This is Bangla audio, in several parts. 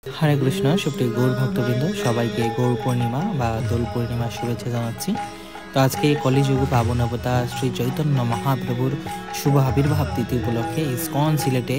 हरे कृष्ण सुप्रिय गौर भक्तबृंद सबाइके गौर पूर्णिमा बा दोल पूर्णिमा शुभेच्छा जानाচ্ছি। तो आज के कलिजुग पावन अवतार श्री चैतन्य महाप्रभुर शुभ आविर्भाव तिथि उपलक्षे इस्कन सिलेटे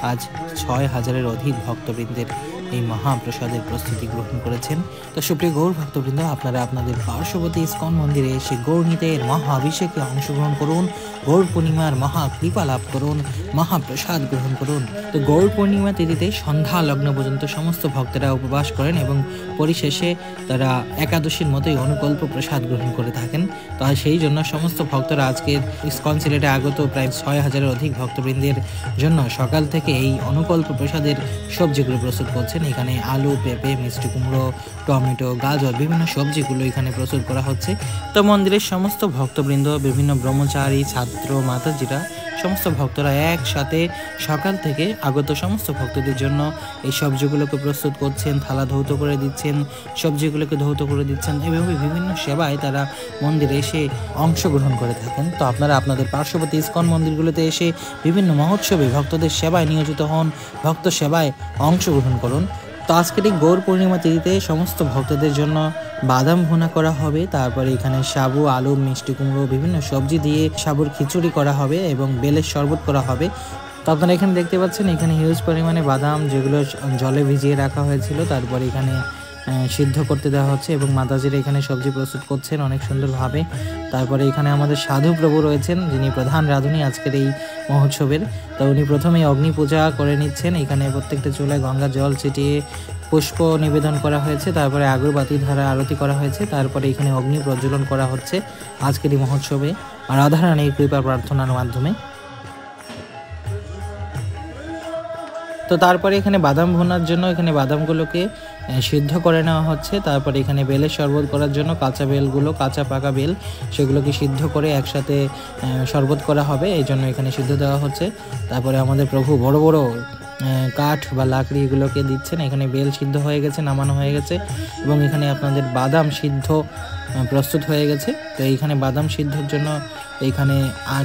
आज ৬,০০০-এর অধিক ভক্তবৃন্দের এই মহাপ্রসাদের প্রস্তুতি গ্রহণ করেছেন। তো সুপ্রিয় গৌর ভক্তবৃন্দ, আপনারা আপনাদের পার্শ্ববর্তী ইস্কন মন্দিরে এসে গৌরনীতের মহাভিষেকে অংশগ্রহণ করুন, গৌর পূর্ণিমার মহাকৃপা লাভ করুন, মহাপ্রসাদ গ্রহণ করুন। তো গৌর পূর্ণিমা তিথিতে সন্ধ্যা লগ্ন পর্যন্ত সমস্ত ভক্তরা উপবাস করেন এবং পরিশেষে তারা একাদশীর মতোই অনুকল্প প্রসাদ গ্রহণ করে থাকেন। তো সেই জন্য সমস্ত ভক্তরা আজকের ইস্কন সিলেটে আগত প্রায় ৬,০০০-এর অধিক ভক্তবৃন্দের জন্য সকাল থেকে এই অনুকল্প প্রসাদের সবজিগুলো প্রস্তুত করছেন। এখানে আলু, পেঁপে, মিষ্টি কুমড়ো, টমেটো, গাজর বিভিন্ন সবজিগুলো এখানে প্রস্তুত করা হচ্ছে। তো মন্দিরের সমস্ত ভক্তবৃন্দ, বিভিন্ন ব্রহ্মচারী, ছাত্র, মাতাজিরা সমস্ত ভক্তরা একসাথে সকাল থেকে আগত সমস্ত ভক্তদের জন্য এই সবজিগুলোকে প্রস্তুত করছেন, থালা ধৌত করে দিচ্ছেন, সবজিগুলোকে ধৌত করে দিচ্ছেন। এভাবে বিভিন্ন সেবায় তারা মন্দিরে এসে অংশগ্রহণ করে থাকেন। তো আপনারা আপনাদের পার্শ্ববর্তী ইস্কন মন্দিরগুলোতে এসে বিভিন্ন মহোৎসবে ভক্তদের সেবায় নিয়োজিত হন, ভক্ত সেবায় অংশগ্রহণ করুন। তো আজকের এই গৌর পূর্ণিমা তিথিতে সমস্ত ভক্তদের জন্য বাদাম ভুনা করা হবে, তারপরে এখানে সাবু, আলু, মিষ্টি কুমড়ো বিভিন্ন সবজি দিয়ে সাবুর খিচুড়ি করা হবে এবং বেলের শরবত করা হবে। তো আপনারা এখানে দেখতে পাচ্ছেন এখানে হিউজ পরিমাণে বাদাম যেগুলো জলে ভিজিয়ে রাখা হয়েছিল তারপরে এখানে সিদ্ধ করতে দেওয়া হচ্ছে এবং মাতাজিরা এখানে সবজি প্রস্তুত করছেন অনেক সুন্দরভাবে। তারপরে এখানে আমাদের সাধু প্রভু রয়েছেন যিনি প্রধান রাঁধুনি আজকের এই মহোৎসবের। তো উনি প্রথমেই অগ্নি পূজা করে নিচ্ছেন। এখানে প্রত্যেকটা চুলায় গঙ্গা জল ছিটিয়ে পুষ্প নিবেদন করা হয়েছে, তারপরে আগরবাতি ধারা আরতি করা হয়েছে, তারপরে এখানে অগ্নি প্রজ্বলন করা হচ্ছে আজকের এই মহোৎসবে রাধারানীর কৃপা প্রার্থনার মাধ্যমে। তো তারপরে এখানে বাদাম ভুনার জন্য এখানে বাদামগুলোকে সিদ্ধ করে নেওয়া হচ্ছে। তারপরে এখানে বেলের শরবত করার জন্য কাঁচা বেলগুলো, কাঁচা পাকা বেল সেগুলোকে সিদ্ধ করে একসাথে শরবত করা হবে, এই জন্য এখানে সিদ্ধ দেওয়া হচ্ছে। তারপরে আমাদের প্রভু বড় বড় কাঠ বা লাকড়ি এগুলোকে দিচ্ছেন। এখানে বেল সিদ্ধ হয়ে গেছে, নামানো হয়ে গেছে এবং এখানে আপনাদের বাদাম সিদ্ধ প্রস্তুত হয়ে গেছে। তো এইখানে বাদাম সিদ্ধর জন্য এইখানে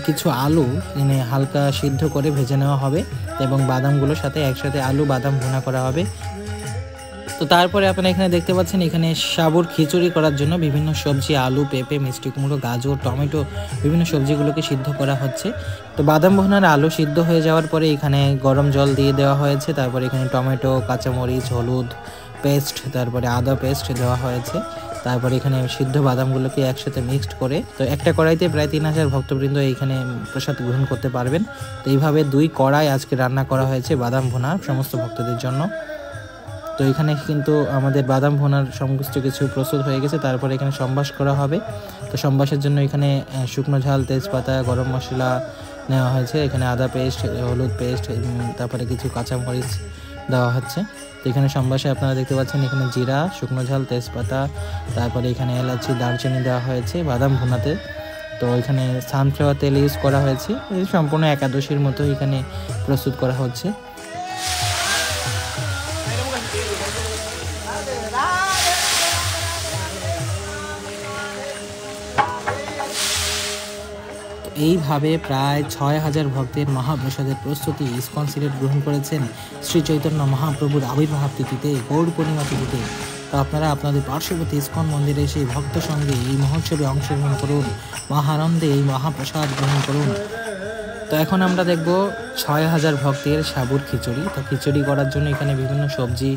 কিছু আলু এখানে হালকা সিদ্ধ করে ভেজে নেওয়া হবে এবং বাদামগুলোর সাথে একসাথে আলু বাদাম ভুনা করা হবে। তো তারপরে আপনারা এখানে দেখতে পাচ্ছেন এখানে সাবুর খিচুড়ি করার জন্য বিভিন্ন সবজি আলু, পেঁপে, মিষ্টি কুমড়ো, গাজর, টমেটো বিভিন্ন সবজিগুলোকে সিদ্ধ করা হচ্ছে। তো বাদাম ভুনার আলু সিদ্ধ হয়ে যাওয়ার পরে এখানে গরম জল দিয়ে দেওয়া হয়েছে, তারপরে এখানে টমেটো, কাঁচামরিচ, হলুদ পেস্ট, তারপরে আদা পেস্ট দেওয়া হয়েছে। তারপরে এখানে সিদ্ধ বাদামগুলোকে একসাথে মিক্সড করে তো একটা কড়াইতে প্রায় ৩,০০০ ভক্তবৃন্দ এইখানে প্রসাদ গ্রহণ করতে পারবেন। তো এইভাবে ২ কড়াই আজকে রান্না করা হয়েছে বাদাম ভুনা সমস্ত ভক্তদের জন্য। তো এখানে কিন্তু আমাদের বাদাম ভুনার সমস্ত কিছু প্রস্তুত হয়ে গেছে। তারপরে এখানে সম্বাস করা হবে। তো সম্বাসের জন্য এখানে শুকনো ঝাল, তেজপাতা, গরম মশলা নেওয়া হয়েছে, এখানে আদা পেস্ট, হলুদ পেস্ট, তারপরে কিছু কাঁচামরিচ দেওয়া হচ্ছে। তো এখানে সম্বাসে আপনারা দেখতে পাচ্ছেন এখানে জিরা, শুকনো ঝাল, তেজপাতা, তারপরে এখানে এলাচি, দারচিনি দেওয়া হয়েছে বাদাম ভুনাতে। তো এখানে সানফ্লাওয়ার তেল ইউজ করা হয়েছে। এই সম্পূর্ণ একাদশীর মতো এখানে প্রস্তুত করা হচ্ছে। এইভাবে প্রায় ৬,০০০ ভক্তের মহাপ্রসাদের প্রস্তুতি ইস্কন সিলেট গ্রহণ করেছেন শ্রী চৈতন্য মহাপ্রভুর আবির্ভাব তিথিতে, গৌর পূর্ণিমা তিথিতে। তো আপনারা আপনাদের পার্শ্ববর্তী ইস্কন মন্দিরে এসে ভক্ত সঙ্গে এই মহোৎসবে অংশগ্রহণ করুন, মহানন্দে এই মহাপ্রসাদ গ্রহণ করুন। তো এখন আমরা দেখব ৬,০০০ ভক্তের সাবুর খিচুড়ি। তো খিচুড়ি করার জন্য এখানে বিভিন্ন সবজি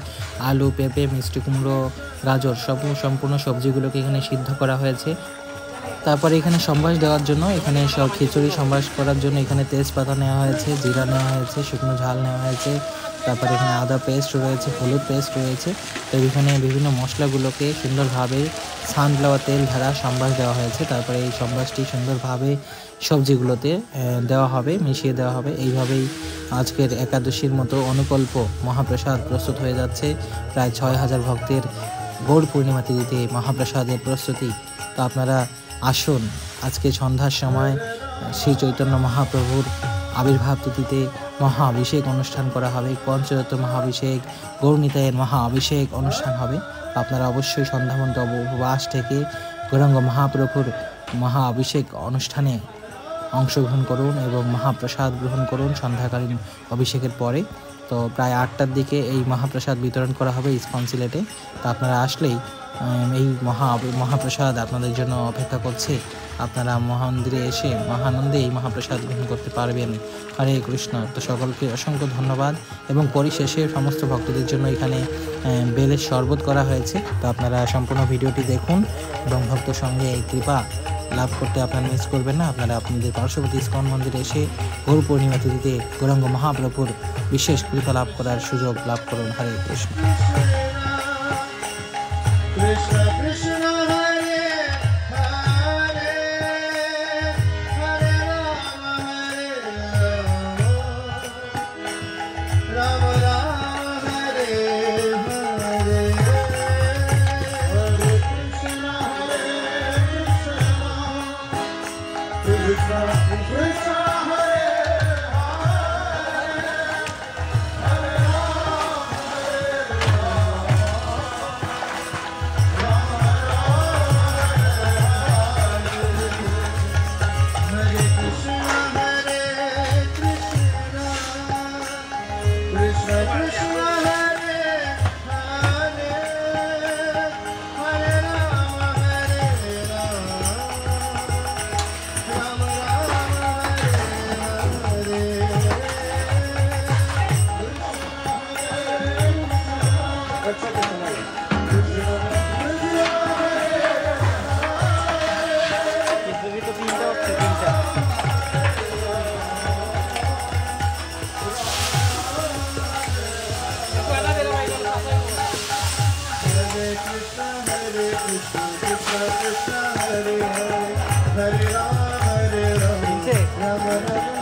আলু, পেঁপে, মিষ্টি কুমড়ো, গাজর সম্পূর্ণ সবজিগুলোকে এখানে সিদ্ধ করা হয়েছে। তারপরে এখানে সম্বাস দেওয়ার জন্য এখানে সব খিচুড়ি সম্বাস করার জন্য এখানে তেজপাতা নেওয়া হয়েছে, জিরা নেওয়া হয়েছে, শুকনো ঝাল নেওয়া হয়েছে, তারপরে এখানে আদা পেস্ট রয়েছে, হলুদ পেস্ট রয়েছে। তো এখানে বিভিন্ন মশলাগুলোকে সুন্দরভাবে সানফ্লাওয়ার তেল ধারা সম্বাস দেওয়া হয়েছে। তারপরে এই সম্বাসটি সুন্দরভাবে সবজিগুলোতে দেওয়া হবে, মিশিয়ে দেওয়া হবে। এইভাবেই আজকের একাদশীর মতো অনুকল্প মহাপ্রসাদ প্রস্তুত হয়ে যাচ্ছে প্রায় ৬,০০০ ভক্তের গৌর পূর্ণিমা তিথিতে মহাপ্রসাদের প্রস্তুতি। তো আপনারা আসুন, আজকে সন্ধ্যার সময় শ্রী চৈতন্য মহাপ্রভুর আবির্ভাব তিথিতে মহা অভিষেক অনুষ্ঠান করা হবে, পঞ্চতত্ত্ব মহাভিষেক, গৌরনীতায়ের মহা অভিষেক অনুষ্ঠান হবে। আপনারা অবশ্যই সন্ধ্যাবন্ত উপবাস থেকে গৌরাঙ্গ মহাপ্রভুর মহা অভিষেক অনুষ্ঠানে অংশগ্রহণ করুন এবং মহাপ্রসাদ গ্রহণ করুন সন্ধ্যাকালীন অভিষেকের পরে। তো প্রায় 8টার দিকে এই মহাপ্রসাদ বিতরণ করা হবে ইসকন সিলেটে। তো আপনারা আসলেই এই মহাপ্রসাদ আপনাদের জন্য অপেক্ষা করছে। আপনারা মহামন্দিরে এসে মহানন্দে এই মহাপ্রসাদ গ্রহণ করতে পারবেন। হরে কৃষ্ণ। তো সকলকে অসংখ্য ধন্যবাদ। এবং পরিশেষে সমস্ত ভক্তদের জন্য এখানে বেলের শরবত করা হয়েছে। তো আপনারা সম্পূর্ণ ভিডিওটি দেখুন এবং ভক্ত সঙ্গে এই কৃপা লাভ করতে আপনারা মিস করবেন না। আপনারা আপনাদের পার্শ্ববর্তী ইসকন মন্দিরে এসে গৌর পূর্ণিমা তিথিতে গৌরাঙ্গ মহাপ্রভুর বিশেষ কৃপা লাভ করার সুযোগ লাভ করুন। হরে Krishna. Krishna Krishna Hare Hare Hare Rama Hare Rama Rama Rama Hare Hare Hare Krishna Krishna Krishna Hare Krishna Hare Hare Hare Rama Rama